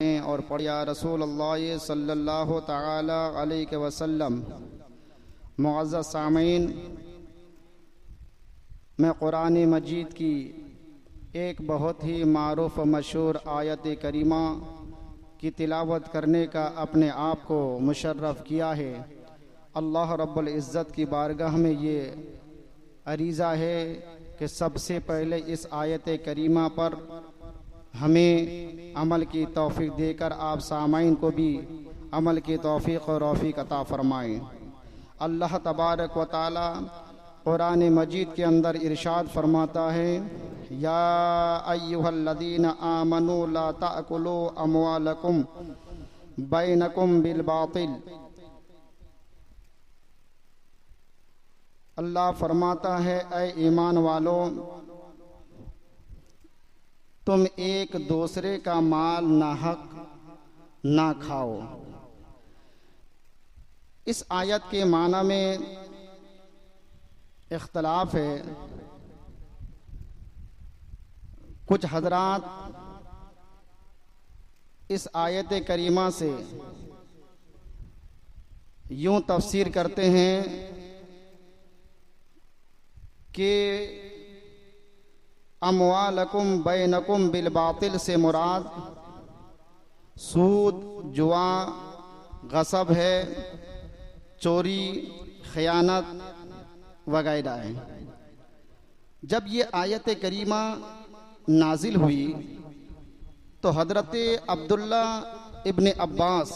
और पढ़िया रसूलुल्लाह सल्लल्लाहु तआला अलैहि वसल्लम। मुअज़्ज़ज़ सामीन, मैं कुरान मजीद की एक बहुत ही मारूफ मशहूर आयत करीमा की तिलावत करने का अपने आप को मुशर्रफ किया है। अल्लाह रब्बुल इज़्ज़त की बारगाह में ये अरीज़ा है कि सबसे पहले इस आयत करीमा पर हमें अमल की तौफीक देकर आप सामाइन को भी अमल की तौफीक और रौफीक अता फरमाएँ। अल्लाह तबारक व तआला कुरान मजीद के अंदर इरशाद फरमाता है, या अय्युहल्लज़ीना आमनू ला ताकुलू अमवालकुम बैनकुम बिल बातिल। अल्लाह फरमाता है, ऐ ईमान वालों, तुम एक दूसरे का माल नाहक ना खाओ। इस आयत के माना में इख्तलाफ है। कुछ हजरात इस आयत करीमा से यूं तफसीर करते हैं कि अमवालकुम बैनकुम बिल बातिल से मुराद सूद, जुआ, गसब है, चोरी, खयानत वगैरह है। जब ये आयत करीमा नाजिल हुई तो हजरत अब्दुल्ला इब्न अब्बास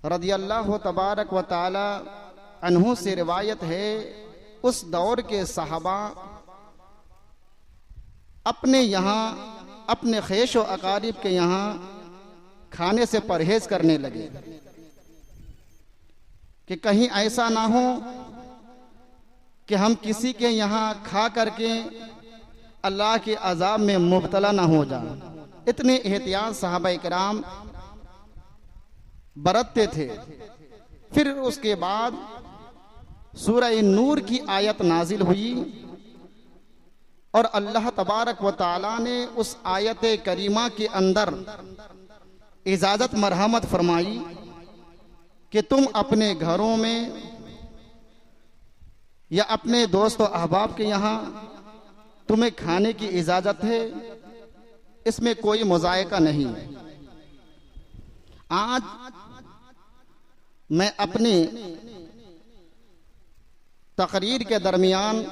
रदियल्लाहु तबारक व तआला अन्हु से रिवायत है, उस दौर के सहाबा अपने यहाँ अपने ख़ैश व अकारिब के यहाँ खाने से परहेज करने लगे कि कहीं ऐसा ना हो कि हम किसी के यहाँ खा करके अल्लाह के अजाब में मुब्तला ना हो जाए। इतने एहतियात सहाबा इकराम बरतते थे। फिर उसके बाद सूरह नूर की आयत नाजिल हुई और अल्लाह तबारक व तआला ने उस आयत करीमा के अंदर इजाज़त मरहमत फरमाई कि तुम अपने घरों में या अपने दोस्त और अहबाब के यहाँ तुम्हें खाने की इजाज़त है, इसमें कोई मुज़ायका नहीं। आज मैं अपनी तकरीर के दरमियान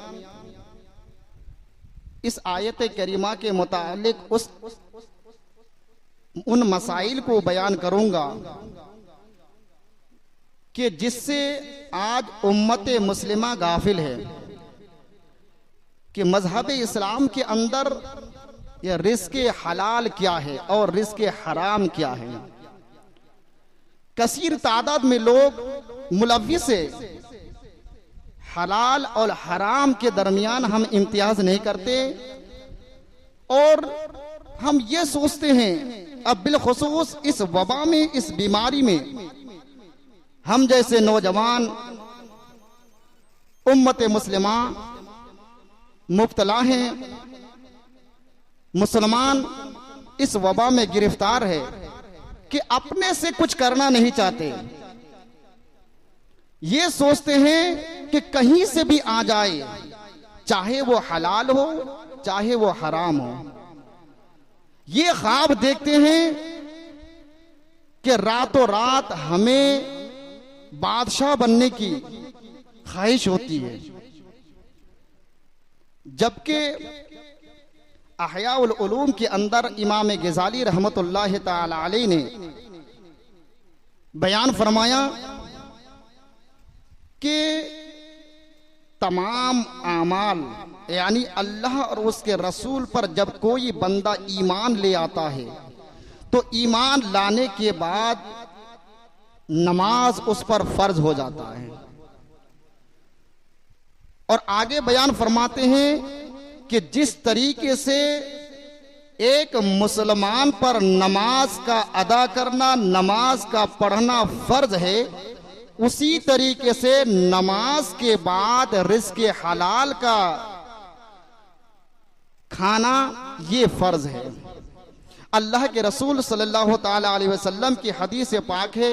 इस आयत करीमा के मुतालिक उन मसाइल को बयान करूंगा कि जिससे आज उम्मत मुस्लिमा गाफिल है कि मजहब इस्लाम के अंदर यह रिज़्क़ हलाल क्या है और रिज़्क़ हराम क्या है। कसीर तादाद में लोग मुलव्विस है। हलाल और हराम के दरमियान हम इम्तियाज नहीं करते और हम ये सोचते हैं, अब बिलखुसूस इस वबा में, इस बीमारी में हम जैसे नौजवान उम्मत मुस्लिमा मुब्तला हैं। मुसलमान इस वबा में गिरफ्तार है कि अपने से कुछ करना नहीं चाहते। ये सोचते हैं कि कहीं से भी आ जाए, चाहे वो हलाल हो चाहे वो हराम हो। ये ख्वाब देखते हैं कि रातों रात हमें बादशाह बनने की ख्वाहिश होती है, जबकि अहयाउल उलूम के अंदर इमाम गज़ाली रहमतुल्लाह ताला अलैह ने बयान फरमाया कि तमाम आमाल यानी अल्लाह और उसके रसूल पर जब कोई बंदा ईमान ले आता है तो ईमान लाने के बाद नमाज उस पर फर्ज हो जाता है। और आगे बयान फरमाते हैं कि जिस तरीके से एक मुसलमान पर नमाज का अदा करना, नमाज का पढ़ना फर्ज है, उसी तरीके से नमाज के बाद रिज़्क़ हलाल का खाना ये फर्ज है। अल्लाह के रसूल सल्लल्लाहु ताला अलैहि वसल्लम की हदीस पाक है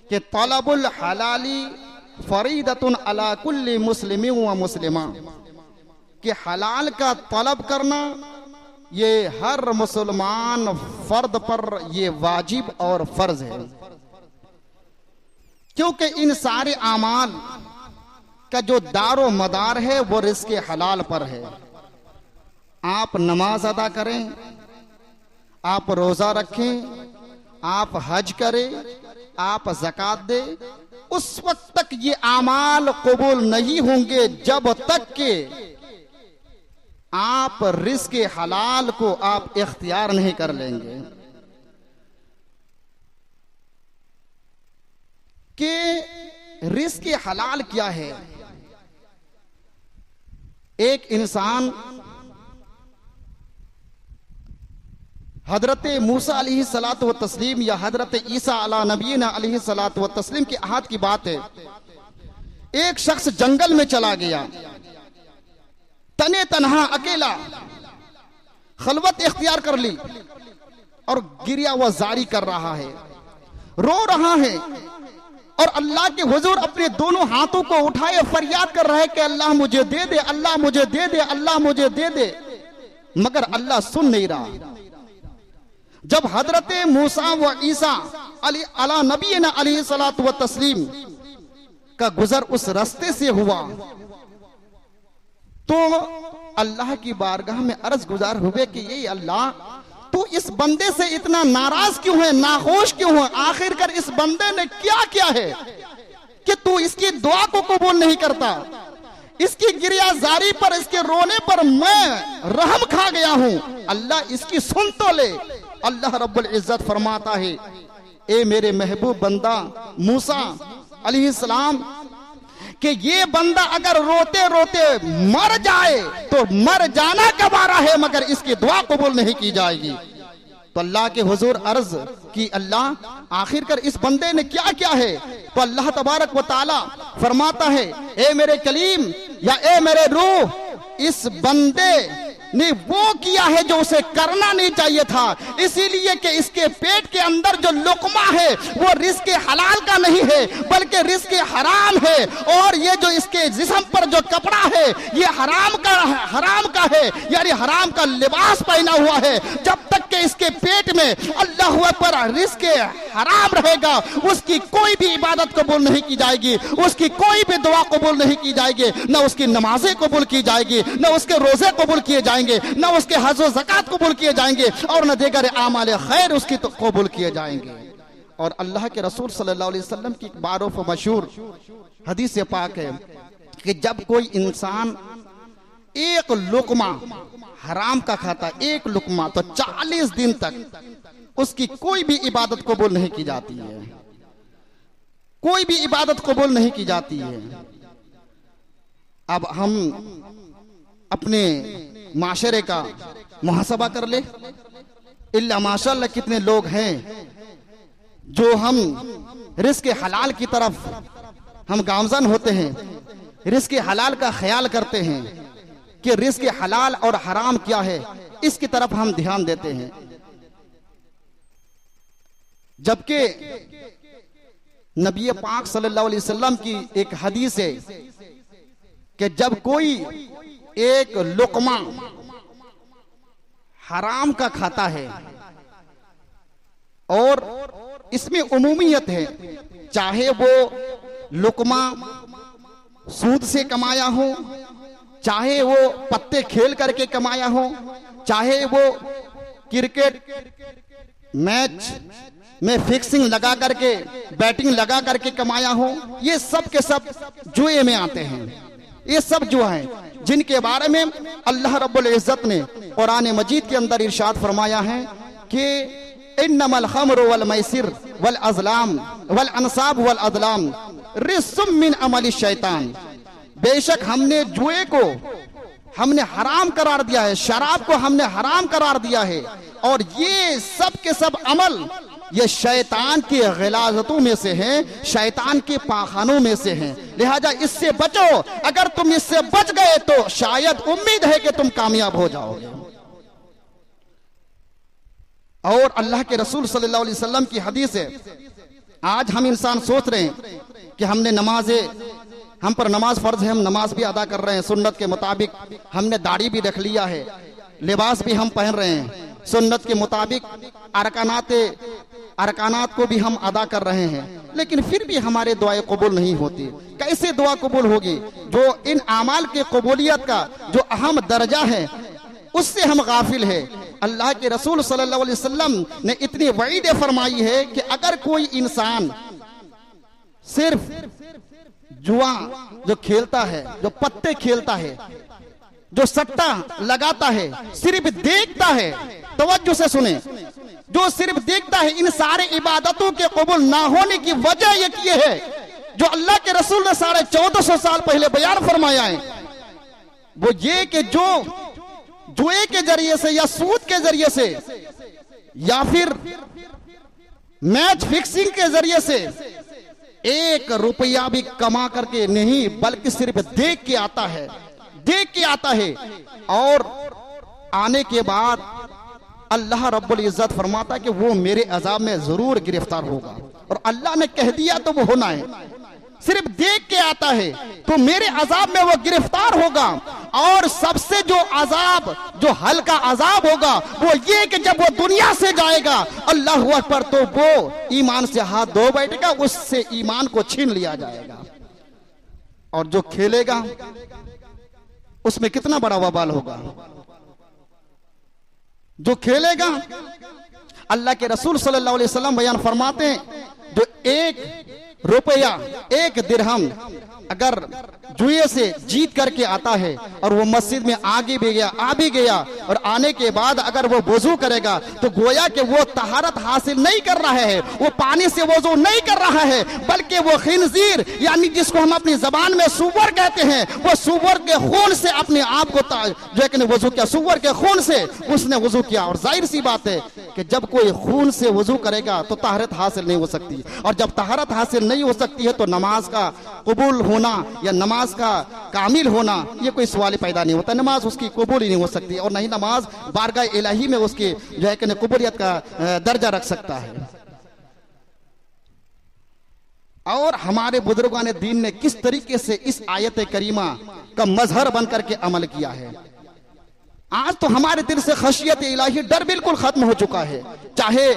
कि तलबुल हलाली फरीदतुन अला कुल्ली मुस्लिमिन व मुस्लिमा, कि हलाल का तलब करना ये हर मुसलमान फर्द पर ये वाजिब और फर्ज है, क्योंकि इन सारे आमाल का जो दारो मदार है वो रिज़्क़ हलाल पर है। आप नमाज अदा करें, आप रोजा रखें, आप हज करें, आप ज़कात दें, उस वक्त तक ये आमाल कबूल नहीं होंगे जब तक कि आप रिज़्क़ हलाल को आप इख्तियार नहीं कर लेंगे। कि रिज़्क़ हलाल क्या है? एक इंसान हजरत मूसा अलैहिस्सलातु व तस्लीम या हजरत ईसा अला नबीना अलैहिस्सलातु व तस्लीम की अहद की बात है। एक शख्स जंगल में चला गया, तने तनहा अकेला खलवत इख्तियार कर ली और गिरिया हुआ जारी कर रहा है, रो रहा है और अल्लाह के हुजूर अपने दोनों हाथों को उठाए फरियाद कर रहा है कि अल्लाह मुझे दे दे, अल्लाह मुझे दे दे, अल्लाह मुझे दे दे, मगर अल्लाह सुन नहीं रहा। जब हजरत मूसा व ईसा अला नबीना अलैहिस्सलातु व तस्लीम का गुजर उस रास्ते से हुआ तो अल्लाह की बारगाह में अर्ज गुजार हुए कि ये अल्लाह, तू इस बंदे से इतना नाराज क्यों है, नाखुश क्यों है? आखिरकार इस बंदे ने क्या किया है कि तू इसकी दुआ को कबूल नहीं करता? इसकी गिरियाजारी पर, इसके रोने पर मैं रहम खा गया हूं, अल्लाह इसकी सुन तो ले। अल्लाह रब्बुल इज्जत फरमाता है, ए मेरे महबूब बंदा मूसा अलैहिस्सलाम, कि ये बंदा अगर रोते रोते मर जाए तो मर जाना गवारा है, मगर इसकी दुआ कबूल नहीं की जाएगी। तो अल्लाह के हुजूर अर्ज की, अल्लाह आखिरकार इस बंदे ने क्या किया है? तो अल्लाह तबारक व ताला फरमाता है, ए मेरे कलीम या ए मेरे रूह, इस बंदे ने वो किया है जो उसे करना नहीं चाहिए था, इसीलिए कि इसके पेट के अंदर जो लुकमा है वो रिज़्क़ हलाल का नहीं है बल्कि रिज़्क़ हराम है, और ये जो इसके जिस्म पर जो कपड़ा है ये हराम का है, यानी हराम का लिबास पहना हुआ है। जब तक कि इसके पेट में अल्लाह अकबर रिज़्क़ हराम रहेगा उसकी कोई भी इबादत कबूल नहीं की जाएगी, उसकी कोई भी दुआ कबूल नहीं की जाएगी, न उसकी नमाजें कबूल की जाएगी, न उसके रोजे कबूल किए जाएंगे, न उसके हज व ज़कात कबूल किए जाएंगे, और न दीगर आमाल खैर उसकी तो कबूल किए जाएंगे। और अल्लाह के रसूल सल्लल्लाहु अलैहि वसल्लम की मारूफ मशहूर हदीस पाक है कि जब कोई इंसान एक लुकमा हराम का खाता, एक लुकमा, तो 40 दिन तक उसकी कोई भी इबादत कबूल नहीं की जाती है, कोई भी इबादत कबूल नहीं की जाती है। अब हम अपने माशरे का मुहासबा कर ले, इल्ला माशाअल्लाह कितने लोग हैं जो हम रिज़्क़ हलाल की तरफ हम गामज़न होते हैं, रिज़्क़ हलाल का ख्याल करते हैं कि रिज़्क़ हलाल और हराम क्या है, इसकी तरफ हम ध्यान देते हैं। जबकि नबी पाक सल्लल्लाहु अलैहि वसल्लम की एक हदीस है कि जब कोई एक लुकमा हराम का खाता है, और इसमें उमूमियत है, चाहे वो लुकमा सूद से कमाया हो, चाहे वो पत्ते खेल करके कमाया हो, चाहे वो क्रिकेट मैच में फिक्सिंग लगा करके, बैटिंग लगा करके कमाया हो, ये सब के सब जुए में आते हैं। ये सब जो है जिनके बारे में अल्लाह रब्बुल इज्जत ने कुरान मजीद के अंदर इरशाद फरमाया है कि इन्नमल खम्रु वल मैसिर वल अज़लाम वल अनसाब वल अदलाम रिज्सुम मिन अमलि शैतान, बेशक हमने जुए को हमने हराम करार दिया है, शराब को हमने हराम करार दिया है, और ये सब के सब अमल ये शैतान की गिलाजतों में से हैं, शैतान के पाखानों में से हैं, लिहाजा इससे बचो। अगर तुम इससे बच गए तो शायद उम्मीद है कि तुम कामयाब हो जाओगे। और अल्लाह के रसूल सल्लल्लाहु अलैहि वसल्लम की हदीस है। आज हम इंसान सोच रहे हैं कि हमने हम पर नमाज फर्ज है, हम नमाज भी अदा कर रहे हैं सुन्नत के मुताबिक, हमने दाढ़ी भी रख लिया है, लिबास भी हम पहन रहे हैं सुन्नत के मुताबिक, अरकानात को भी हम अदा कर रहे हैं, लेकिन फिर भी हमारे दुआएं कबूल नहीं होती। कैसे दुआ कबूल होगी? जो इन आमाल के कबूलियत का जो अहम दर्जा है उससे हम गाफिल है। अल्लाह के रसूल सल्लल्लाहु अलैहि वसल्लम ने इतनी वईद फरमाई है कि अगर कोई इंसान सिर्फ जुआ जो खेलता है, जो पत्ते खेलता है, जो सट्टा लगाता है, सिर्फ देखता है, तवज्जो से सुने, जो सिर्फ देखता है, इन सारे इबादतों के कबूल ना होने की वजह ये है जो अल्लाह के रसूल ने 1450 साल पहले बयान फरमाया है, वो ये कि जो जुए के जरिए से या सूद के जरिए से या फिर मैच फिक्सिंग के जरिए से 1 रुपया भी कमा करके नहीं, बल्कि सिर्फ देख के आता है और आने के बाद अल्लाह रब्बुल इज्जत फरमाता है कि वो मेरे अजाब में जरूर गिरफ्तार होगा, और अल्लाह ने कह दिया तो वो होना है। सिर्फ देख के आता है तो मेरे अजाब में वो गिरफ्तार होगा। और सबसे जो अजाब, जो हल्का अजाब होगा वो ये कि जब वो दुनिया से जाएगा अल्लाह अकबर, तो वो ईमान से हाथ धो बैठेगा, उससे ईमान को छीन लिया जाएगा। और जो खेलेगा उसमें कितना बड़ा वबाल होगा। जो खेलेगा, अल्लाह के रसूल सल्लल्लाहु अलैहि वसल्लम बयान फरमाते हैं, जो 1 रुपया 1 दिरहम अगर जुए से जीत करके आता है और वो मस्जिद में आ भी गया और आने के बाद अगर वो वजू करेगा तो गोया कि वो तहारत हासिल नहीं कर रहा है, वो पानी से वजू नहीं कर रहा है, बल्कि वो खिंजीर यानी जिसको हम अपनी जबान में सुअर कहते हैं, वो सुअर के खून से अपने आप को जो है कि वजू किया, सुअर के खून से उसने वजू किया। और जाहिर सी बात है कि जब कोई खून से वजू करेगा तो तहारत हासिल नहीं हो सकती, और जब तहारत हासिल नहीं हो सकती है तो नमाज का कबूल होना या नमाज का कामिल होना ये कोई सवाल पैदा नहीं होता। नमाज उसकी कबूल ही नहीं हो सकती, और नहीं नमाज बारगाह इलाही में उसकी जो है कि कबूलियत का दर्जा रख सकता है। और हमारे बुजुर्गान दीन ने किस तरीके से इस आयत करीमा का मजहर बनकर के अमल किया है। आज तो हमारे दिल से खशियत इलाही, डर बिल्कुल खत्म हो चुका है। चाहे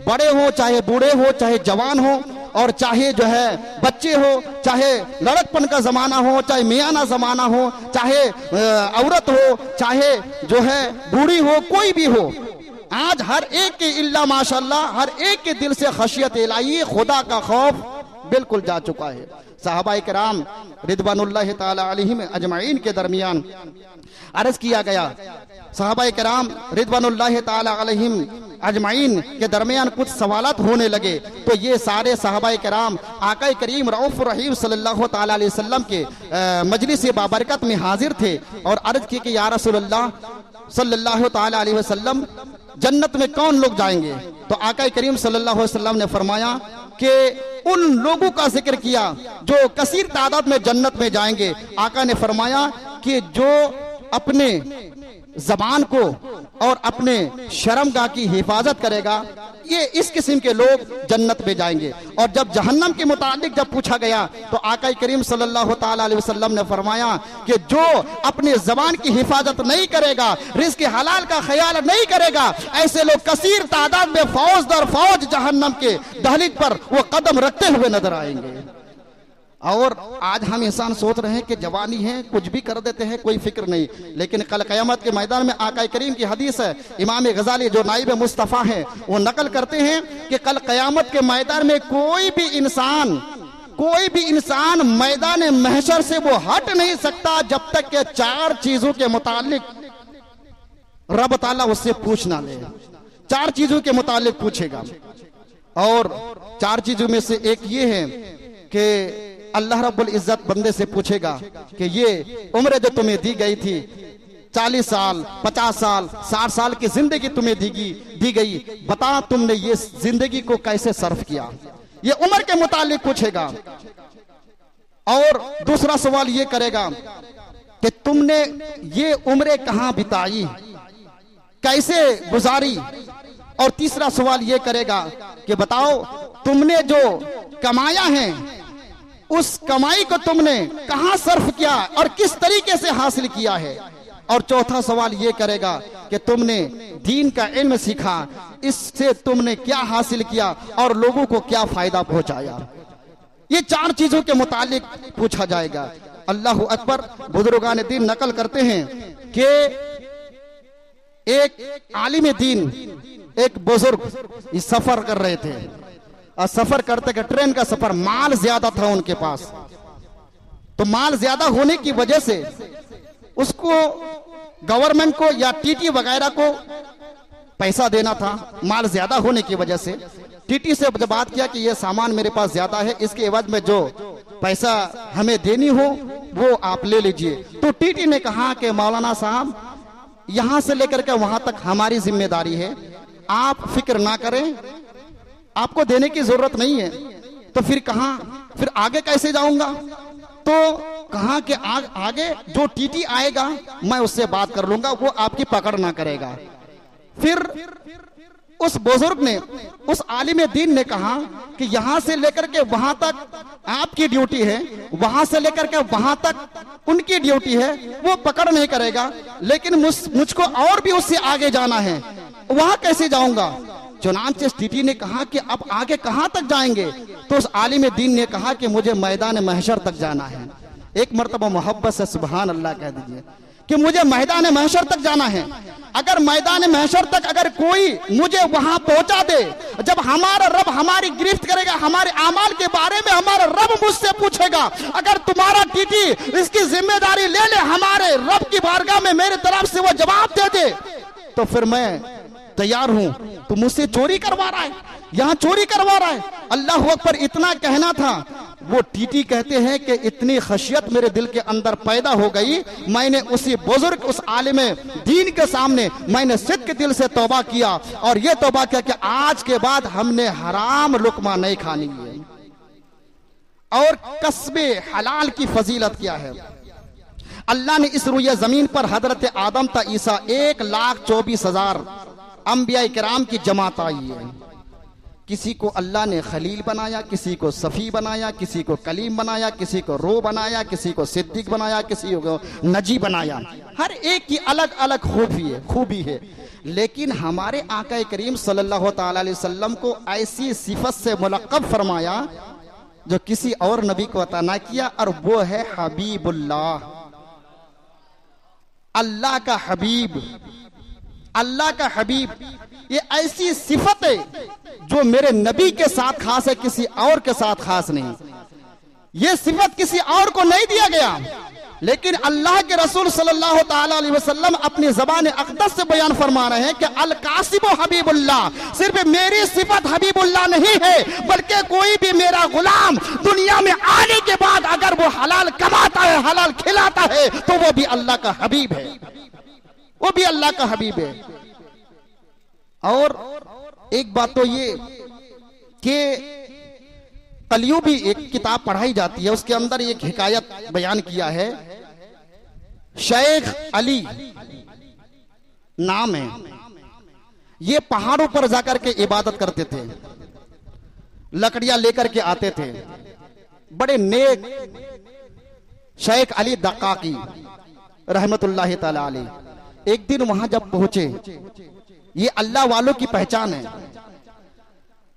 बड़े हो, चाहे बूढ़े हो, चाहे जवान हो, और चाहे जो है बच्चे हो, चाहे लड़कपन का जमाना हो, चाहे मियाना जमाना हो, चाहे औरत हो, चाहे जो है बूढ़ी हो, कोई भी हो, आज हर एक के इल्ला माशाल्लाह हर एक के दिल से खशियत इलाही, खुदा का खौफ बिल्कुल जा चुका है। सहाबाए किराम रिदवानुल्लाह ताला अलैहिम अजमाइन के दरमियान अर्ज किया गया, सहाबाए किराम रिदवानुल्लाह ताला अलैहिम अजमाइन के दरमियान कुछ सवालात होने लगे, तो ये सारे सहाबाए किराम आका करीम रऊफ रहीम सल्लल्लाहु ताला अलैहि वसल्लम के मजलिस बाबरकत में हाजिर थे और अर्ज की कि या रसूलल्लाह सल्लल्लाहु ताला अलैहि वसल्लम, जन्नत में कौन लोग जाएंगे? तो आका करीम सल्लल्लाहु अलैहि वसल्लम ने फरमाया कि उन लोगों का जिक्र किया जो कसीर तादाद में जन्नत में जाएंगे। आका ने फरमाया कि जो अपने जबान को और अपने शर्मगाह की हिफाजत करेगा, ये इस किस्म के लोग जन्नत में जाएंगे। और जब जहन्नम के मुतालिक जब पूछा गया तो आका करीम सल्लल्लाहु ताला अलैहि वसल्लम ने फरमाया कि जो अपने जबान की हिफाजत नहीं करेगा, रिज़्क़ हलाल का ख्याल नहीं करेगा, ऐसे लोग कसीर तादाद में फौज दर फौज जहन्नम के दहलीज पर वो कदम रखते हुए नजर आएंगे। और आज हम इंसान सोच रहे हैं कि जवानी है, कुछ भी कर देते हैं, कोई फिक्र नहीं, लेकिन कल क़यामत के मैदान में आका करीम की हदीस है, इमाम गजाली जो नाइब मुस्तफ़ा हैं वो नकल करते हैं कि कल क़यामत के मैदान में कोई भी इंसान मैदान महशर से वो हट नहीं सकता जब तक कि 4 चीजों के मुतालिक रब ताला उससे पूछ ना ले। 4 चीजों के मुतालिक पूछेगा, और 4 चीजों में से एक ये है कि अल्लाह रब्बुल इज्जत बंदे से पूछेगा कि ये उम्र जो तुम्हें दी गई थी, 40 साल, 50 साल, 60 साल की जिंदगी तुम्हें दी गई, बता तुमने ये जिंदगी को कैसे सर्फ किया। ये उम्र के मुतालिक पूछेगा। और दूसरा सवाल ये करेगा कि तुमने ये उम्रें कहां बिताई, कैसे गुजारी, और तीसरा सवाल ये करेगा कि बताओ तुमने जो कमाया है उस कमाई को तुमने कहां सर्फ किया और किस तरीके से हासिल किया है। और चौथा सवाल ये करेगा कि तुमने दीन का इल्म सीखा, इससे तुमने क्या हासिल किया और लोगों को क्या फायदा पहुंचाया। ये चार चीजों के मुतालिक पूछा जाएगा। अल्लाह अकबर। बुजुर्गान दीन नकल करते हैं कि एक आलिम दीन, एक बुजुर्ग सफर कर रहे थे और सफर करते के ट्रेन का सफर, माल ज्यादा था उनके पास, तो माल ज्यादा होने की वजह से उसको गवर्नमेंट को या टीटी वगैरह को पैसा देना था। माल ज्यादा होने की वजह से टीटी से जब बात किया कि ये सामान मेरे पास ज्यादा है, इसके एवज में जो पैसा हमें देनी हो वो आप ले लीजिए। तो टीटी ने कहा कि मौलाना साहब, यहां से लेकर के वहां तक हमारी जिम्मेदारी है, आप फिक्र ना करें, आपको देने की जरूरत नहीं है। तो फिर कहा, फिर आगे कैसे जाऊंगा? तो कहा कि आगे जो टीटी आएगा मैं उससे बात कर लूंगा, वो आपकी पकड़ ना करेगा। फिर उस बुजुर्ग ने, उस आलिम दीन ने कहा कि यहां से लेकर के वहां तक आपकी ड्यूटी है, वहां से लेकर के वहां तक उनकी ड्यूटी है, वो पकड़ नहीं करेगा, लेकिन मुझको और भी उससे आगे जाना है, वहां कैसे जाऊंगा? चुनांचे टीटी ने कहा कि अब आगे कहां तक जाएंगे? तो उस आलिम दीन ने कहा कि मुझे मैदान महशर तक जाना है। एक मर्तबा मोहब्बत से सुभान अल्लाह कह दीजिए कि मुझे मैदान महशर तक जाना है। अगर मैदान महशर तक अगर कोई मुझे वहां पहुंचा दे, जब हमारा रब हमारी गिरफ्त करेगा, हमारे आमाल के बारे में हमारा रब मुझसे पूछेगा, अगर तुम्हारा टीटी इसकी जिम्मेदारी ले ले, हमारे रब की बारगाह में मेरे तरफ से वो जवाब दे दे, तो फिर मैं तैयार हूं। तो मुझसे चोरी करवा रहा है, यहां चोरी करवा रहा है। अल्लाह अकबर। इतना कहना था। वो टीटी कहते हैं कि इतनी खशियत मेरे दिल के अंदर पैदा हो गई, मैंने उसी बुजुर्ग, उस आलिम दीन के सामने मैंने सिद्ध के दिल से तौबा किया और ये तौबा किया कि आज के बाद हमने हराम लुकमा नहीं खानी है। और कस्बे हलाल की फजीलत क्या है? अल्लाह ने इस रुए जमीन पर हजरत आदम ता ईसा 1,24,000 अंबिया किराम की जमात आई है। किसी को अल्लाह ने खलील बनाया, किसी को सफ़ी बनाया, किसी को कलीम बनाया, किसी को रो बनाया, किसी को सिद्दीक बनाया, किसी को नजी बनाया। हर एक की अलग अलग खूबी है। लेकिन हमारे आका करीम सल्लल्लाहु ताला अलैहि वसल्लम को ऐसी सिफत से मुलक़्क़ब फरमाया जो किसी और नबी को अता ना किया, और वो है हबीबुल्लाह, अल्लाह का हबीब, अल्लाह का हबीब। ये ऐसी सिफत है जो मेरे नबी के साथ खास है, किसी और के साथ खास नहीं। ये सिफत किसी और को नहीं दिया गया, लेकिन अल्लाह के रसूल सल्लल्लाहु ताला अलैहि वसल्लम अपनी ज़बान अक़दस से बयान फरमा रहे हैं कि अल कासिबु हबीबुल्लाह, सिर्फ मेरी सिफत हबीबुल्लाह नहीं है, बल्कि कोई भी मेरा गुलाम दुनिया में आने के बाद अगर वो हलाल कमाता है, हलाल खिलाता है, तो वो भी अल्लाह का हबीब है, वो भी अल्लाह का हबीब है। और एक बात तो ये कि कलियों भी एक किताब पढ़ाई जाती है, उसके अंदर एक हिकायत बयान किया है। शेख अली नाम है, ये पहाड़ों पर जाकर के इबादत करते थे, लकड़ियां लेकर के आते थे। बड़े नेक शेख अली दक्काकी रहमतुल्लाहि ताला अलैह एक दिन वहां जब पहुंचे, ये अल्लाह वालों की पहचान है।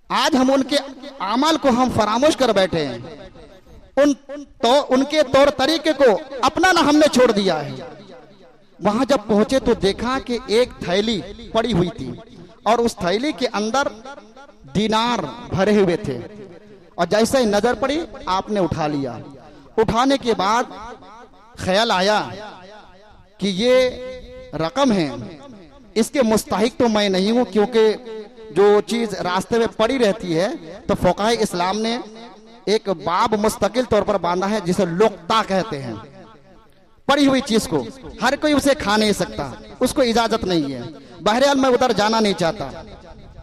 आज हम उनके अमाल को हम फरामोश कर बैठे हैं, उनके तौर तरीके को अपना ना हमने छोड़ दिया है। वहां जब पहुंचे तो देखा कि एक थैली पड़ी हुई थी और उस थैली के अंदर दिनार भरे हुए थे, और जैसे ही नजर पड़ी आपने उठा लिया। उठाने के बाद ख्याल आया कि ये रकम है, इसके मुस्तहिक तो मैं नहीं हूं, क्योंकि जो चीज रास्ते में पड़ी रहती है तो फ़ुक़हा इस्लाम ने एक बाब मुस्तकिल तौर पर बांधा है जिसे लुक़्ता कहते हैं। पड़ी हुई चीज को हर कोई उसे खा नहीं सकता, उसको इजाजत नहीं है। बहरहाल मैं उधर जाना नहीं चाहता,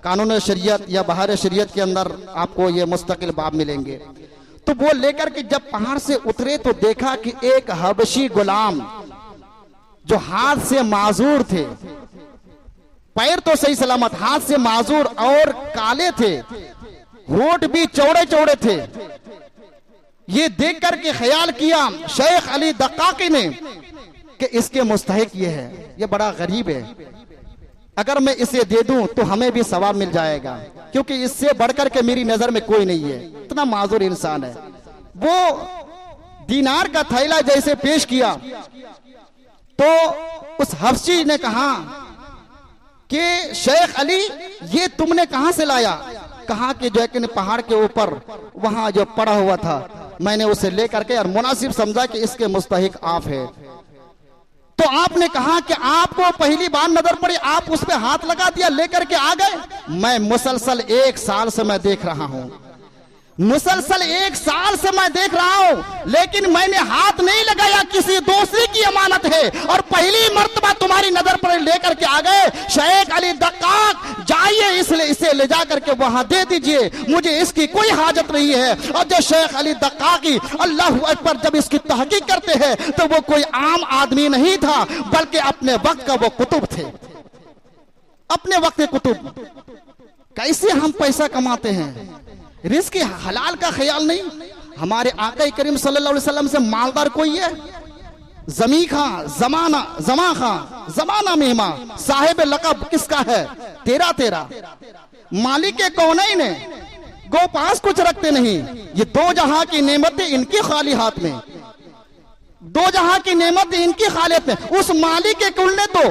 कानून शरीयत या बहार शरीयत के अंदर आपको ये मुस्तकिल बाब मिलेंगे। तो वो लेकर के जब पहाड़ से उतरे तो देखा कि एक हबशी गुलाम जो हाथ से माजूर थे, पैर तो सही सलामत, हाथ से माजूर और काले थे, होठ भी चौड़े चौड़े थे। ये देख करके ख्याल किया शेख अली दक्काकी ने कि इसके मुस्तहिक ये है, ये बड़ा गरीब है, अगर मैं इसे दे दूं तो हमें भी सवाब मिल जाएगा, क्योंकि इससे बढ़कर के मेरी नजर में कोई नहीं है, इतना माजूर इंसान है। वो दीनार का थैला जैसे पेश किया तो उस हफ्सी ने कहा कि शेख अली ये तुमने कहां से लाया? कहा कि जो है कि पहाड़ के ऊपर वहां जो पड़ा हुआ था मैंने उसे लेकर के और मुनासिब समझा कि इसके मुस्तहिक आप है। तो आपने कहा कि आपको पहली बार नजर पड़ी, आप उस पर हाथ लगा दिया, लेकर के आ गए। मैं मुसलसल 1 साल से मैं देख रहा हूं, मुसलसल 1 साल से मैं देख रहा हूं, लेकिन मैंने हाथ नहीं लगाया, किसी दूसरे की अमानत है और पहली मर्तबा तुम्हारी नजर पर लेकर के आ गए। शेख अली दक्काक जाइए, इसलिए इसे ले जाकर के वहां दे दीजिए, मुझे इसकी कोई हाजत नहीं है। और जो शेख अली दक्काकी अल्लाह अकबर जब इसकी तहकीक करते हैं तो वो कोई आम आदमी नहीं था, बल्कि अपने वक्त का वो कुतुब थे, अपने वक्त के कुतुब। कैसे हम पैसा कमाते हैं, रिस्क हलाल का ख्याल नहीं। हमारे आका करीम सल्लल्लाहु अलैहि वसल्लम से मालदार कोई है? जमी खां, जमा खां, जमाना मेहमा, साहिब लकब किसका है? तेरा मालिक कौनैन है, गो पास कुछ रखते नहीं। ये 2 जहां की नेमतें इनके खाली हाथ में, 2 जहां की नेमतें इनकी खालियत में। उस मालिक के कुल ने तो,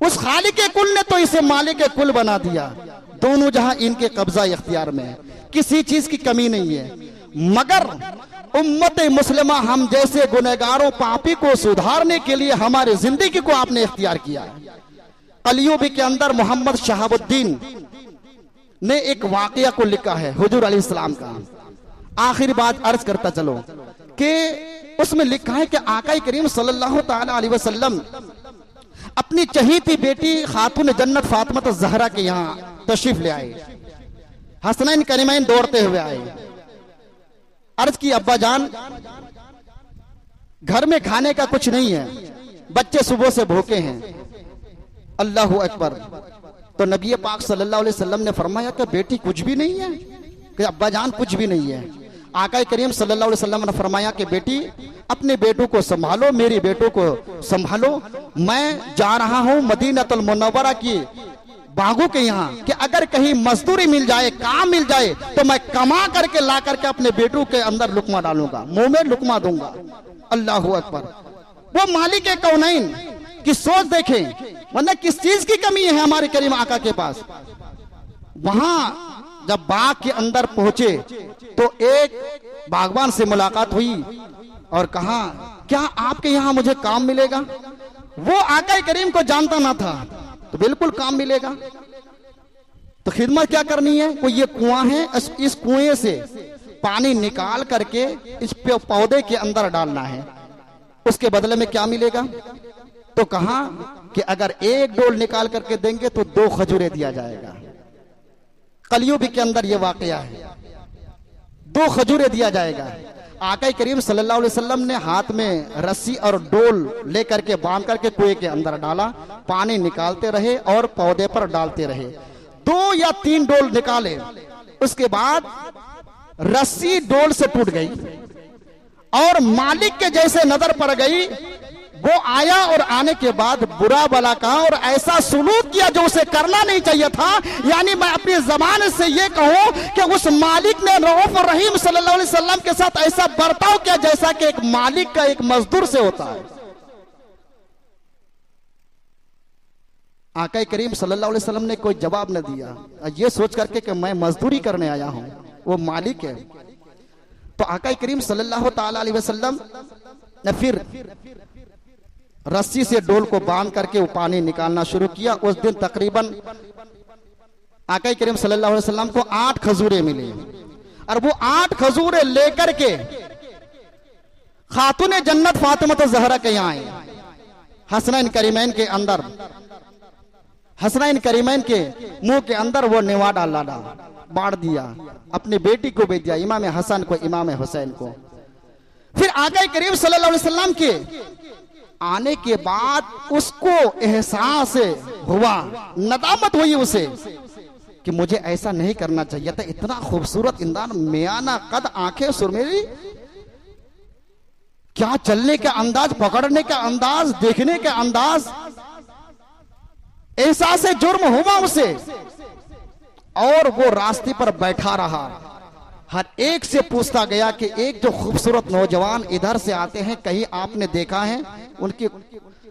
उस खालिक के कुल ने तो इसे मालिक के कुल बना दिया। दोनों जहां इनके कब्जा इख्तियार में है, किसी चीज की कमी नहीं है। मगर उम्मत मुस्लिमा हम जैसे गुनहगारों पापी को सुधारने के लिए हमारे जिंदगी को आपने इख्तियार किया है। कलियुग के अंदर मोहम्मद शहाबुद्दीन ने एक वाकया को लिखा है हुजूर अलैहिस्सलाम का। आखिरी बात अर्ज करता चलो कि उसमें लिखा है कि आका करीम सल्लल्लाहु ताला अलैहि वसल्लम अपनी चहीती बेटी खातून जन्नत फातिमा ज़हरा के यहाँ तशरीफ ले आए। हसनैन करीमैन दौड़ते हुए आए, अर्ज की अब्बा जान घर में खाने का कुछ नहीं है, बच्चे सुबह से भूखे हैं। अल्लाहु अकबर। तो नबी पाक सल्लल्लाहु अलैहि वसल्लम ने फरमाया कि बेटी कुछ भी नहीं है, कि अब्बा जान कुछ भी नहीं है। आका करीम सल्लल्लाहु अलैहि वसल्लम ने फरमाया कि बेटी अपने बेटों को संभालो, मेरे बेटों को संभालो, मैं जा रहा हूं मदीनतुल मुनव्वरा की बागों के यहाँ कि अगर कहीं मजदूरी मिल जाए, काम मिल जाए तो मैं कमा करके ला करके अपने बेटों के अंदर लुकमा डालूंगा, मुंह में लुकमा दूंगा। अल्लाहु अकबर। वो मालिक कौनैन की सोच देखें, वरना किस चीज की कमी है हमारे करीम आका के पास। वहां जब बाग के अंदर पहुंचे तो एक बागवान से मुलाकात हुई और कहा क्या आपके यहाँ मुझे काम मिलेगा? वो आका करीम को जानता ना था, तो बिल्कुल काम मिलेगा। तो खिदमत क्या करनी है? कोई ये कुआं है, इस कुएं से पानी निकाल करके इस पौधे के अंदर डालना है, उसके बदले में क्या मिलेगा? तो कहा कि अगर 1 डोल निकाल करके देंगे तो 2 खजूरें दिया जाएगा। कलियुग के अंदर ये वाकया है, 2 खजूरें दिया जाएगा। आका करीम सल्लल्लाहु अलैहि वसल्लम ने हाथ में रस्सी और डोल लेकर के बांध करके कुएं के अंदर डाला, पानी निकालते रहे और पौधे पर डालते रहे। 2 या 3 डोल निकाले, उसके बाद रस्सी डोल से टूट गई और मालिक के जैसे नजर पड़ गई। वो आया और आने के बाद बुरा भला कहा और ऐसा सुलूक किया जो उसे करना नहीं चाहिए था। यानी मैं अपनी जबान से ये कहूं कि उस मालिक ने रऊफ और रहीम सल्लल्लाहु अलैहि वसल्लम के साथ ऐसा बर्ताव किया जैसा कि एक मालिक का एक मजदूर से होता है। आका करीम सल्लल्लाहु अलैहि वसल्लम ने कोई जवाब न दिया, ये सोच करके कि मैं मजदूरी करने आया हूं, वो मालिक है। तो आका करीम सल्लल्लाहु ताला अलैहि वसल्लम ने फिर रस्सी से डोल को बांध करके वो पानी निकालना शुरू किया। उस दिन तकरीबन आका करीम सल्लल्लाहु अलैहि वसल्लम को 8 खजूरें मिली और वो 8 खजूरें लेकर के खातून जन्नत फातिमा ज़हरा के यहाँ आई। हसनैन करीमैन के अंदर, हसनैन करीमैन के मुंह के अंदर वो नेवा डाला, बांट दिया, अपनी बेटी को भेज दिया, इमाम हसन को, इमाम हुसैन को। फिर आका करीम सल्लल्लाहु अलैहि वसल्लम के आने के बाद उसको एहसास हुआ, नदामत हुई उसे कि मुझे ऐसा नहीं करना चाहिए था। इतना खूबसूरत इंसान, मियाना कद, आंखें सुरमेली, क्या चलने का अंदाज, पकड़ने का अंदाज, देखने का अंदाज, एहसास जुर्म हुआ उसे। और वो रास्ते पर बैठा रहा, हर एक से पूछता गया कि एक जो खूबसूरत नौजवान इधर से आते हैं, कहीं आपने देखा है? उनकी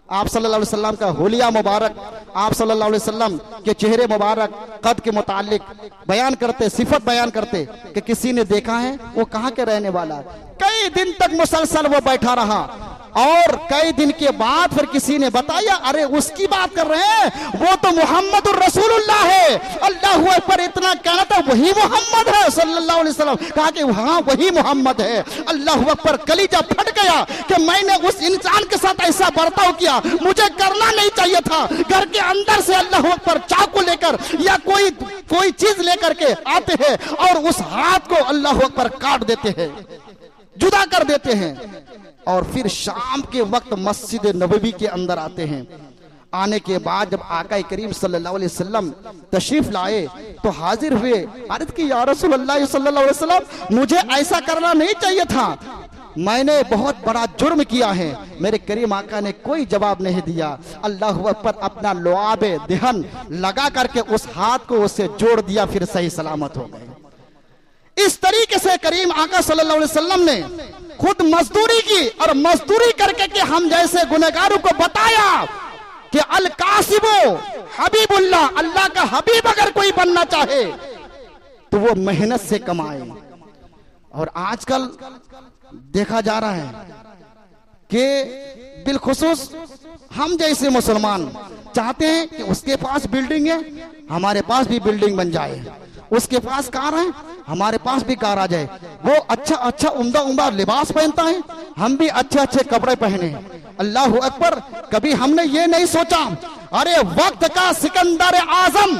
आप सल्लल्लाहु अलैहि वसल्लम का हुलिया मुबारक, आप सल्लल्लाहु अलैहि वसल्लम के चेहरे मुबारक, कद के मुतालिक बयान करते, सिफत बयान करते कि किसी ने देखा है? वो कहाँ के रहने वाला? कई दिन तक मुसलसल वो बैठा रहा और कई दिन के बाद फिर किसी ने बताया, अरे उसकी बात कर रहे हैं, वो तो मोहम्मदुर रसूलुल्लाह है। अल्लाहु अकबर, इतना कहना था वही मोहम्मद है सल्लल्लाहु अलैहि वसल्लम। कहा कि हाँ वही मोहम्मद है। अल्लाहु अकबर, कलीजा फट गया कि मैंने उस इंसान के साथ ऐसा बर्ताव किया, मुझे करना नहीं चाहिए था। घर के अंदर से अल्लाहु अकबर चाकू लेकर या कोई चीज लेकर के आते हैं और उस हाथ को अल्लाहु अकबर काट देते हैं, जुदा कर देते हैं। और फिर शाम के वक्त मस्जिद नबवी के अंदर आते हैं। आने के बाद जब आका करीम सल्लल्लाहु अलैहि वसल्लम तशरीफ लाए तो हाजिर हुए, अर्ज़ की या रसूल अल्लाह सल्लल्लाहु अलैहि वसल्लम, मुझे ऐसा करना नहीं चाहिए था, मैंने बहुत बड़ा जुर्म किया है। मेरे करीम आका ने कोई जवाब नहीं दिया। अल्लाहु अकबर, अपना लुआब दहन लगा करके उस हाथ को उससे जोड़ दिया, फिर सही सलामत हो गए। इस तरीके से करीम आका सल्लल्लाहु अलैहि वसल्लम ने खुद मजदूरी की और मजदूरी करके कि हम जैसे गुनहगारों को बताया कि अल कासिबो हबीबुल्लाह, अल्लाह का हबीब अगर कोई बनना चाहे तो वो मेहनत से कमाए। और आजकल देखा जा रहा है कि बिलखुसूस हम जैसे मुसलमान चाहते हैं कि उसके पास बिल्डिंग है, हमारे पास भी बिल्डिंग बन जाए, उसके पास कार है, हमारे पास भी कार आ जाए, वो अच्छा उम्दा लिबास पहनता है, हम भी अच्छे कपड़े पहने। अल्लाहु अकबर, कभी हमने ये नहीं सोचा, अरे वक्त का सिकंदर आजम,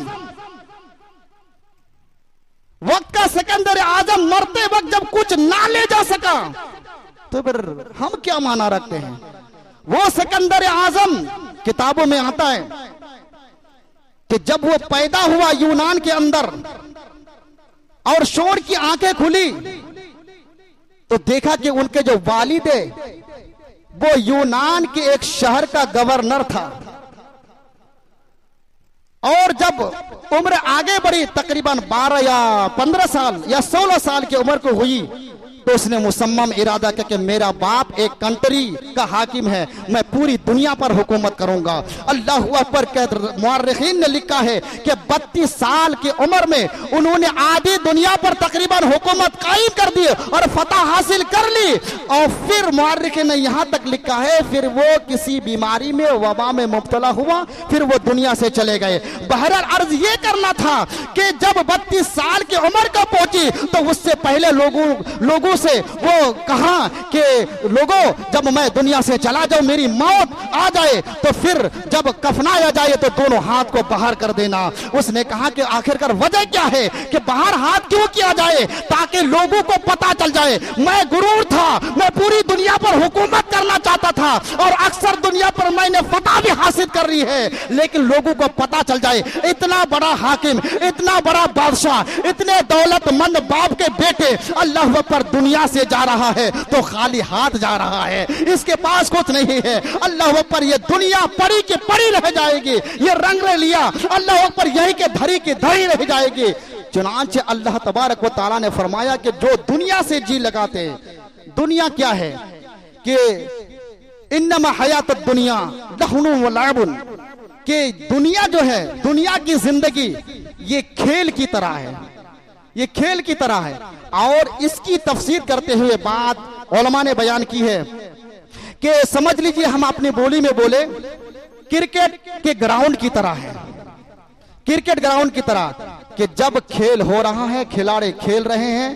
वक्त का सिकंदर आजम मरते वक्त जब कुछ ना ले जा सका तो फिर हम क्या माना रखते हैं? वो सिकंदर आजम, किताबों में आता है कि जब वो पैदा हुआ यूनान के अंदर और शोर की आंखें खुली तो देखा कि उनके जो वालिद है वो यूनान के एक शहर का गवर्नर था। और जब उम्र आगे बढ़ी, तकरीबन 12 या 15 साल या 16 साल की उम्र को हुई, तो उसने मुसम्मम इरादा किया कि मेरा बाप एक कंट्री का हाकिम है, मैं पूरी दुनिया पर हुकूमत करूंगा। अल्लाह अकबर के मुअर्रिखीन ने लिखा है कि 32 साल की उम्र में उन्होंने आधी दुनिया पर तकरीबन हुकूमत कायम कर दी और फतह हासिल कर ली। और फिर मुअर्रिखीन ने यहां तक लिखा है, फिर वो किसी बीमारी में, वबा में मुब्तला हुआ, फिर वो दुनिया से चले गए। बहरहाल अर्ज ये करना था कि जब 32 साल की उम्र का पहुंची तो उससे पहले लोगों से वो कहा कि लोगों, जब मैं दुनिया से चला जाऊं, मेरी मौत आ जाए, तो फिर जब कफनाया जाए तो दोनों हाथ को बाहर कर देना। उसने कहा कि आखिरकार वजह क्या है कि बाहर हाथ क्यों किया जाए? ताकि लोगों को पता चल जाए मैं गुरूर था, मैं पूरी दुनिया पर हुकूमत करना चाहता था और अक्सर दुनिया पर मैंने फतह भी हासिल कर रही है, लेकिन लोगों को पता चल जाए इतना बड़ा हाकिम, इतना बड़ा बादशाह, इतने दौलतमंद बाप के बेटे अल्लाह पर दुनिया से जा रहा है तो खाली हाथ जा रहा है, इसके पास कुछ नहीं है। अल्लाह पर ये दुनिया पड़ी के पड़ी रह जाएगी, ये रंग ले लिया, अल्लाह पर यही के धरी की धरी रह जाएगी। चुनांचे अल्लाह तबारक व तआला ने फरमाया कि जो दुनिया से जी लगाते, दुनिया क्या है कि इन्नमा हयात दुनिया लहनुन व लअबुन, कि दुनिया जो है, दुनिया की जिंदगी ये खेल की तरह है, ये खेल की तरह है। और इसकी तफसीर करते हुए बात उलमा ने बयान की है कि समझ लीजिए, हम अपनी बोली में बोले, क्रिकेट के ग्राउंड की तरह है, क्रिकेट ग्राउंड की तरह कि जब खेल हो रहा है, खिलाड़ी खेल रहे हैं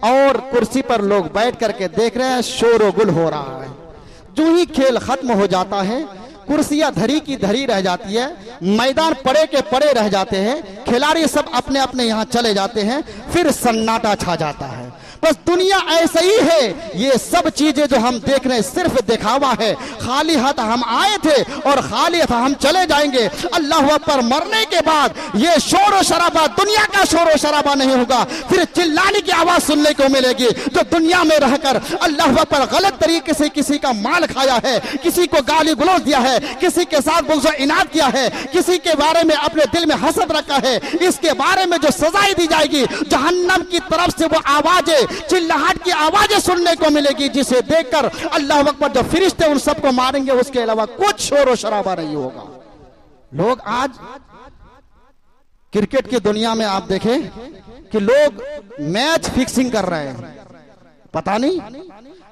और कुर्सी पर लोग बैठ करके देख रहे हैं, शोर-ओ-गुल हो रहा है। जो ही खेल खत्म हो जाता है, कुर्सियां धरी की धरी रह जाती है, मैदान पड़े के पड़े रह जाते हैं, खिलाड़ी सब अपने अपने यहां चले जाते हैं, फिर सन्नाटा छा जाता है। बस दुनिया ऐसा ही है। ये सब चीजें जो हम देख रहे हैं सिर्फ दिखावा है। खाली हाथ हम आए थे और खाली हाथ हम चले जाएंगे। अल्लाह अकबर, मरने के बाद ये शोर और शराबा दुनिया का शोर और शराबा नहीं होगा, फिर चिल्लाने की आवाज सुनने को मिलेगी। जो दुनिया में रहकर अल्लाह अकबर गलत तरीके से किसी का माल खाया है, किसी को गाली गलौज दिया है, किसी के साथ बुग़्ज़ इनाद किया है, किसी के बारे में अपने दिल में हसद रखा है, इसके बारे में जो सजाएं दी जाएगी, जहन्नम की तरफ से वो आवाजें, चिल्लाहट की आवाजें सुनने को मिलेगी, जिसे देखकर अल्लाह अकबर जो फरिश्ते उन सबको मारेंगे, उसके अलावा कुछ शोर और शराबा नहीं होगा। लोग आज क्रिकेट की दुनिया में आप देखें कि लोग मैच फिक्सिंग कर रहे हैं। पता नहीं,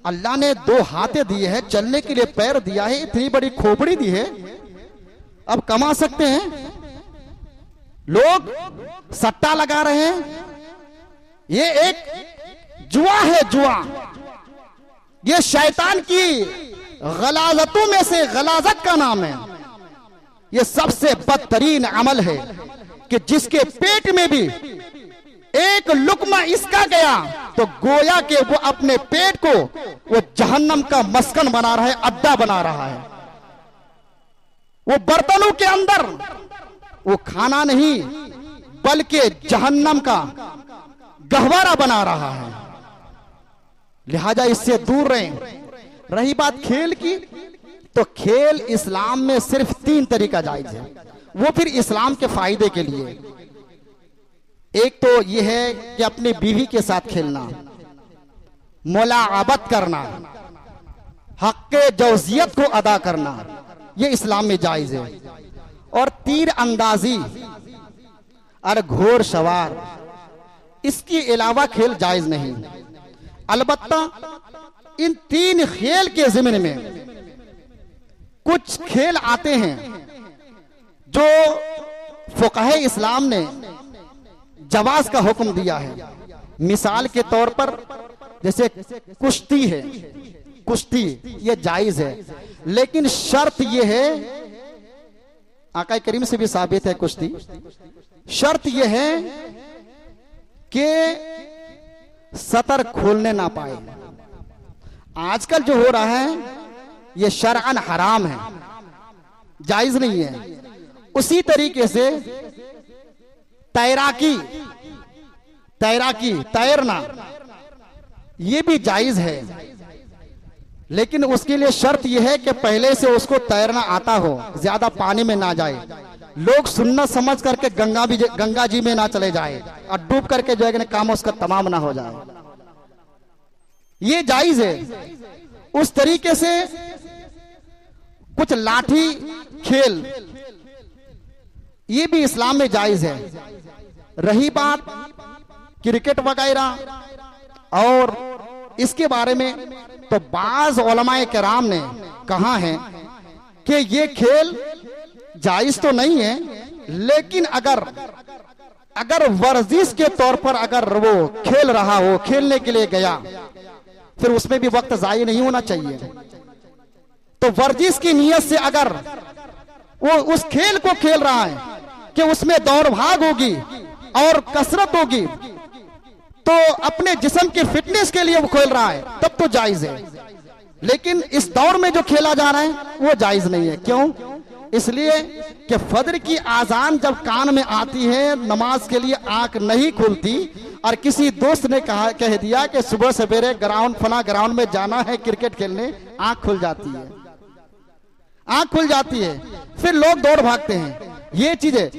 अल्लाह ने 2 हाथे दिए हैं, चलने के लिए पैर दिया है, इतनी बड़ी खोपड़ी दी है, अब कमा सकते हैं। लोग सट्टा लगा रहे हैं। ये एक जुआ है, जुआ। ये शैतान की गलाजतों में से गलाजत का नाम है। ये सबसे बदतरीन अमल है कि जिसके पेट में भी एक लुकमा इसका गया तो गोया के वो अपने पेट को वो जहन्नम का मस्कन बना रहा है, अड्डा बना रहा है। वो बर्तनों के अंदर वो खाना नहीं बल्कि जहन्नम का गहवारा बना रहा है। लिहाजा इससे दूर रहें। रही बात खेल की, तो खेल इस्लाम में सिर्फ 3 तरीका जायज है, वो फिर इस्लाम के फायदे के लिए। एक तो यह है कि अपनी बीवी के साथ खेलना, मुलाअबत करना, हक़्क़े जौजियत को अदा करना, यह इस्लाम में जायज है। और तीर अंदाजी और घोड़ सवार, इसके अलावा खेल जायज नहीं। अलबत्ता इन 3 खेल के ज़िम्न में कुछ खेल आते हैं जो फुक़हे इस्लाम ने जवाज का हुक्म दिया है। मिसाल के तौर पर जैसे कुश्ती है, कुश्ती ये जायज है, लेकिन शर्त ये है, आका करीम से भी साबित है कुश्ती, शर्त ये है कि सतर खोलने ना पाए। आजकल जो हो रहा है ये शरअन हराम है, जायज नहीं है। उसी तरीके से तैराकी, तैरना ये भी जायज है, लेकिन उसके लिए शर्त यह है कि पहले से उसको तैरना आता हो, ज्यादा पानी में ना जाए। लोग सुन्नत समझ करके गंगा जी में ना चले जाए और डूब करके जो है काम उसका तमाम ना हो जाए, ये जायज है। उस तरीके से कुछ लाठी खेल ये भी इस्लाम में जायज है। रही बात क्रिकेट वगैरह और इसके बारे में, तो बाज उलमाए किराम ने कहा है कि ये खेल जायज तो नहीं है, लेकिन अगर वर्जिश के तौर पर अगर वो खेल रहा हो, खेलने के लिए गया, फिर उसमें भी वक्त जाया नहीं होना चाहिए। तो वर्जिश की नीयत से अगर वो उस खेल को खेल रहा है कि उसमें दौड़ भाग होगी और कसरत होगी, तो अपने जिस्म की फिटनेस के लिए वो खेल रहा है, तब तो जायज है। लेकिन इस दौर में जो खेला जा रहा है वो जायज नहीं है। क्यों? इसलिए कि फजर की आजान जब कान में आती है, नमाज के लिए आंख नहीं खुलती, और किसी दोस्त ने कह दिया कि सुबह सवेरे फला ग्राउंड में जाना है क्रिकेट खेलने, आंख खुल जाती है, आंख खुल जाती है, फिर लोग दौड़ भागते हैं। ये चीजें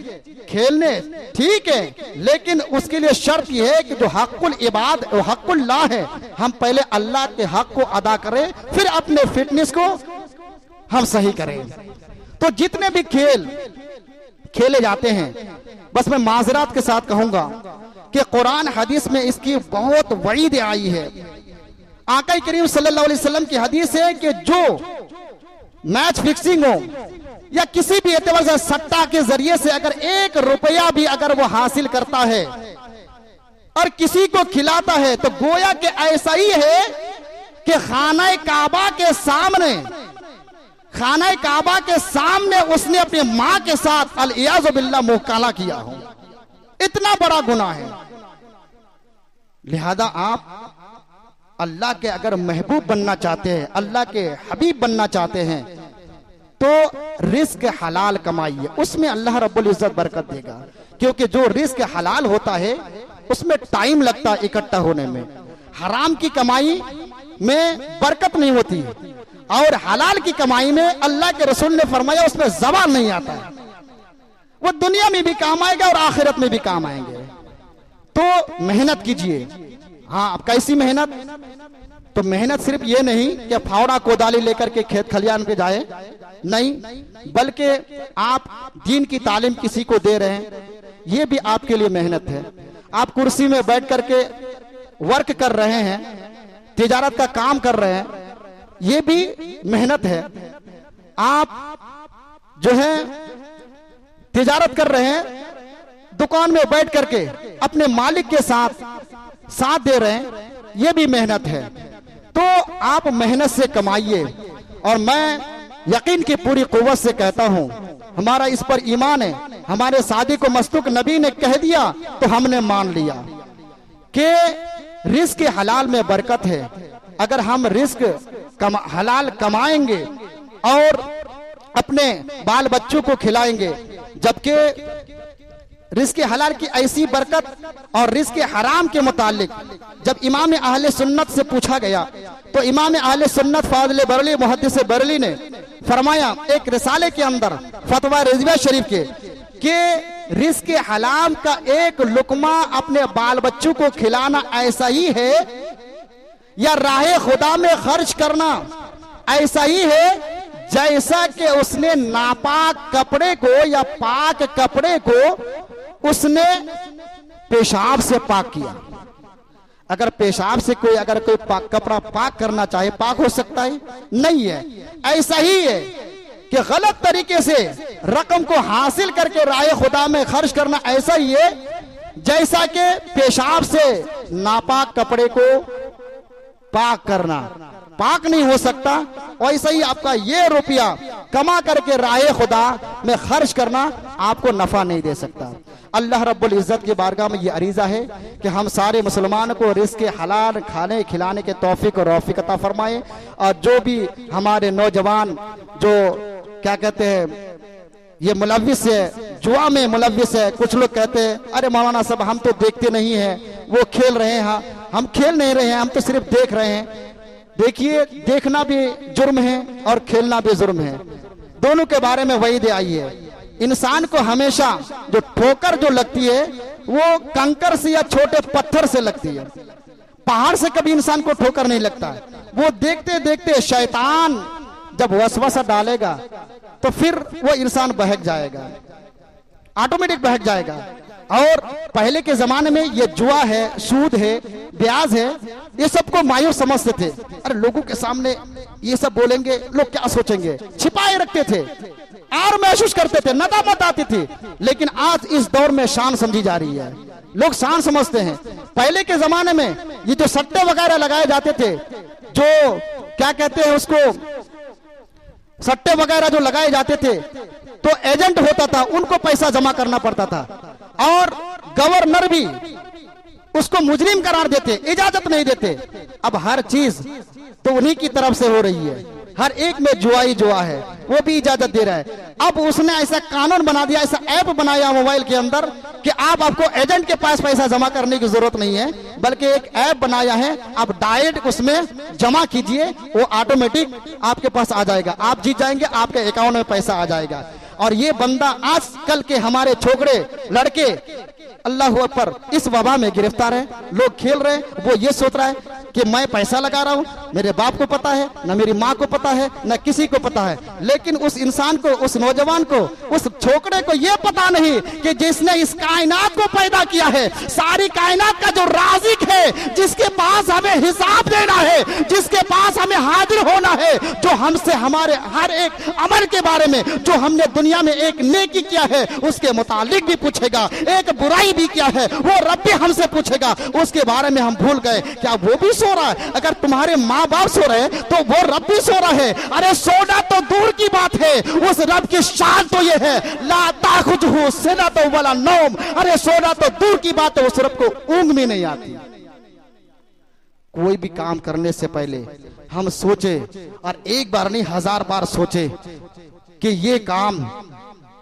खेलने ठीक है, लेकिन उसके लिए शर्त यह है कि जो हक़्क़ुल इबाद हक़्क़ुल्लाह है, हम पहले अल्लाह के हक को अदा करें, फिर अपने फिटनेस को हम सही करें। तो जितने भी खेल खेले जाते हैं, बस मैं माजरात के साथ कहूंगा कि कुरान हदीस में इसकी बहुत वईद आई है। आका करीम सल्लल्लाहु अलैहि वसल्लम की हदीस है कि जो मैच फिक्सिंग हो या किसी भी एतबार से सट्टा के जरिए से अगर 1 रुपया भी अगर वो हासिल करता है और किसी को खिलाता है, तो गोया के ऐसा ही है कि खाना काबा के सामने उसने अपनी मां के साथ अल-इयाज़ु बिल्लाह मुकाला किया हो। इतना बड़ा गुनाह है। लिहाजा आप अल्लाह के अगर महबूब बनना चाहते हैं, अल्लाह के हबीब बनना चाहते हैं, तो रिस्क हलाल कमाइए, उसमें अल्लाह रब्बुल इज्जत बरकत देगा। क्योंकि जो रिस्क हलाल होता है उसमें टाइम लगता है इकट्ठा होने में। हराम की कमाई में बरकत नहीं होती और हलाल की कमाई में अल्लाह के रसूल ने फरमाया उसमें ज़वाल नहीं आता है। वो दुनिया में भी काम आएगा और आखिरत में भी काम आएंगे। तो मेहनत कीजिए। हाँ, अब कैसी मेहनत? तो मेहनत सिर्फ ये नहीं कि फावड़ा कोदाली लेकर के खेत खलियान पे जाए, नहीं, बल्कि आप दीन की तालीम किसी को दे रहे हैं, ये भी आपके लिए मेहनत है। आप कुर्सी में बैठ करके वर्क कर रहे हैं, तिजारत का काम कर रहे हैं, ये भी मेहनत है। आप जो है तिजारत कर रहे हैं, दुकान में बैठ करके अपने मालिक के साथ दे रहे हैं, ये भी मेहनत है। तो आप मेहनत से कमाइए। और मैं यकीन की पूरी कुव्वत से कहता हूं, हमारा इस पर ईमान है। हमारे सादिक व मस्तूक नबी ने कह दिया तो हमने मान लिया कि रिस्क हलाल में बरकत है। अगर हम रिस्क हलाल कमाएंगे और अपने बाल बच्चों को खिलाएंगे, जबकि रिस्क हलाल की ऐसी बरकत और रिस्क हराम के मुतालिक जब इमाम अहले सुन्नत से पूछा गया तो इमाम अहले सुन्नत फाज़िल बरली मुहद्दिस बरली ने फरमाया एक रिसाले के अंदर फतवा रिजवा शरीफ के कि रिस्क हलाल का एक लुकमा अपने बाल बच्चों को खिलाना ऐसा ही है या राहे खुदा में खर्च करना ऐसा ही है जैसा कि उसने नापाक कपड़े को या पाक कपड़े को उसने पेशाब से पाक किया। अगर पेशाब से कोई कपड़ा पाक करना चाहे, पाक हो सकता है? नहीं है। ऐसा ही है कि गलत तरीके से रकम को हासिल करके राय खुदा में खर्च करना ऐसा ही है जैसा कि पेशाब से नापाक कपड़े को पाक करना। पाक नहीं हो सकता। वैसे ही आपका ये रुपया कमा करके राय खुदा में खर्च करना आपको नफा नहीं दे सकता। अल्लाह रब्बुल इज्जत की बारगाह में ये अरीजा है कि हम सारे मुसलमान को रिस्क हलाल खाने खिलाने के तौफीक और रौफीक अता फरमाए। और जो भी हमारे नौजवान जो क्या कहते हैं ये मुलव्विस है, जुआ में मुलव्विस है, कुछ लोग कहते हैं अरे मौलाना साहब हम तो देखते नहीं हैं, वो खेल रहे हैं। हम खेल नहीं रहे हैं, हम तो सिर्फ देख रहे हैं। देखिए, देखना भी जुर्म है और खेलना भी जुर्म है। दोनों के बारे में वही आई है। इंसान को हमेशा जो ठोकर जो लगती है वो कंकर से या छोटे पत्थर से लगती है, पहाड़ से कभी इंसान को ठोकर नहीं लगता है। वो देखते देखते शैतान जब वसवसा डालेगा तो फिर वो इंसान बहक जाएगा, ऑटोमेटिक बहक जाएगा। और पहले के जमाने में ये जुआ है, सूद है, ब्याज है, ये सबको मायूस समझते थे। अरे लोगों के सामने ये सब बोलेंगे, लोग क्या सोचेंगे, छिपाए रखते थे और महसूस करते थे, नदामत आती थी। लेकिन आज इस दौर में शान समझी जा रही है, लोग शान समझते हैं। पहले के जमाने में ये जो सट्टे वगैरह लगाए जाते थे, जो क्या कहते हैं उसको, सट्टे वगैरह जो लगाए जाते थे, तो एजेंट होता था, उनको पैसा जमा करना पड़ता था और गवर्नर भी उसको मुजरिम करार देते, इजाजत नहीं देते। अब हर चीज तो उन्हीं की तरफ से हो रही है, हर एक में जुआ ही जुआ है, वो भी इजाजत दे रहा है। अब उसने ऐसा कानून बना दिया, ऐसा ऐप बनाया मोबाइल के अंदर कि आपको एजेंट के पास पैसा जमा करने की जरूरत नहीं है, बल्कि एक ऐप बनाया है, आप डायरेक्ट उसमें जमा कीजिए, वो ऑटोमेटिक आपके पास आ जाएगा, आप जीत जाएंगे, आपके अकाउंट में पैसा आ जाएगा। और ये बंदा आजकल के हमारे छोकरे लड़के अल्लाह अकबर इस वबा में गिरफ्तार है। लोग खेल रहे हैं, वो ये सोच रहा है कि मैं पैसा लगा रहा हूं, मेरे बाप को पता है न, मेरी माँ को पता है न, किसी को पता है। लेकिन उस इंसान को, उस नौजवान को, उस छोकरे को ये पता नहीं कि जिसने इस कायनात को पैदा किया है, सारी कायनात का जो राज़िक है, जिसके पास हमें हिसाब देना है, जिसके पास हमें हाजिर होना है, जो हमसे हमारे हर एक अमल के बारे में, जो हमने दुनिया में एक नेकी किया है उसके मुतालिक भी पूछेगा, एक बुराई भी किया है वो रब भी हमसे पूछेगा। उसके बारे में हम भूल गए, क्या वो भी सो रहा है? अगर तुम्हारे माँ बाप सो रहे हैं तो वो रब भी सो रहा है। अरे सोना तो दूर की बात है, उस रब की शान तो ये है, ला ताखुजुहु सिनतुन वला नौम। अरे सोना तो दूर की बात है, उस रब को ऊंघ भी नहीं आती, कोई भी काम करने से पहले हम सोचे, और एक बार नहीं 1000 बार सोचे कि ये काम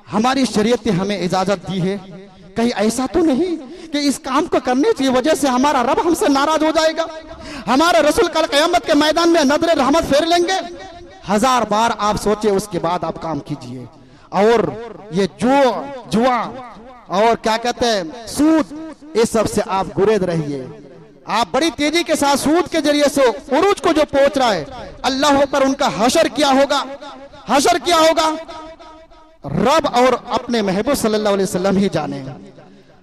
हमारी शरीयत ने हमें इजाजत दी है, कहीं ऐसा तो नहीं कि इस काम को करने की वजह से हमारा रब हमसे नाराज हो जाएगा, हमारे रसूल कल क़यामत के मैदान में नजर रहमत फेर लेंगे। 1000 बार आप सोचे, उसके बाद आप काम कीजिए। और ये जुआ और क्या कहते हैं सूद, इस सब से आप गुरेज रहिए। आप बड़ी तेजी के साथ सूद के जरिए से उरूज को जो पहुंच रहा है, अल्लाह पर उनका हशर क्या होगा, हशर क्या होगा, रब और अपने महबूब सल्लल्लाहु अलैहि वसल्लम ही जाने।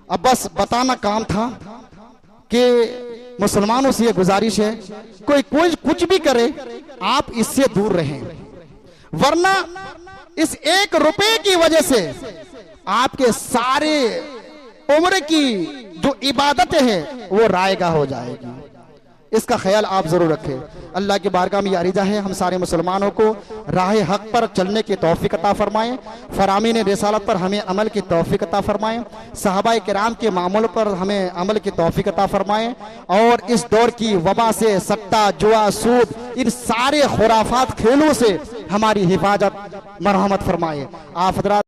अब बस बताना काम था कि मुसलमानों से ये गुजारिश है, कोई कुछ भी करे आप इससे दूर रहें, वरना इस 1 रुपए की वजह से आपके सारे उम्र की जो इबादतें हैं वो रायगा हो जाएगी। इसका ख्याल आप जरूर रखें। अल्लाह की बारगाह में यारिजा है हम सारे मुसलमानों को राह हक पर चलने की तौफीक अता फरमाएं, फरामीन रिसालत पर हमें अमल की तौफीक अता फरमाएं, सहाबाए किराम के मामूल पर हमें अमल की तौफीक अता फरमाएं, और इस दौर की वबा से, सट्टा, जुआ, सूद, इन सारे खुराफात खेलों से हमारी हिफाजत मरहमत फरमाए। आप हज़रात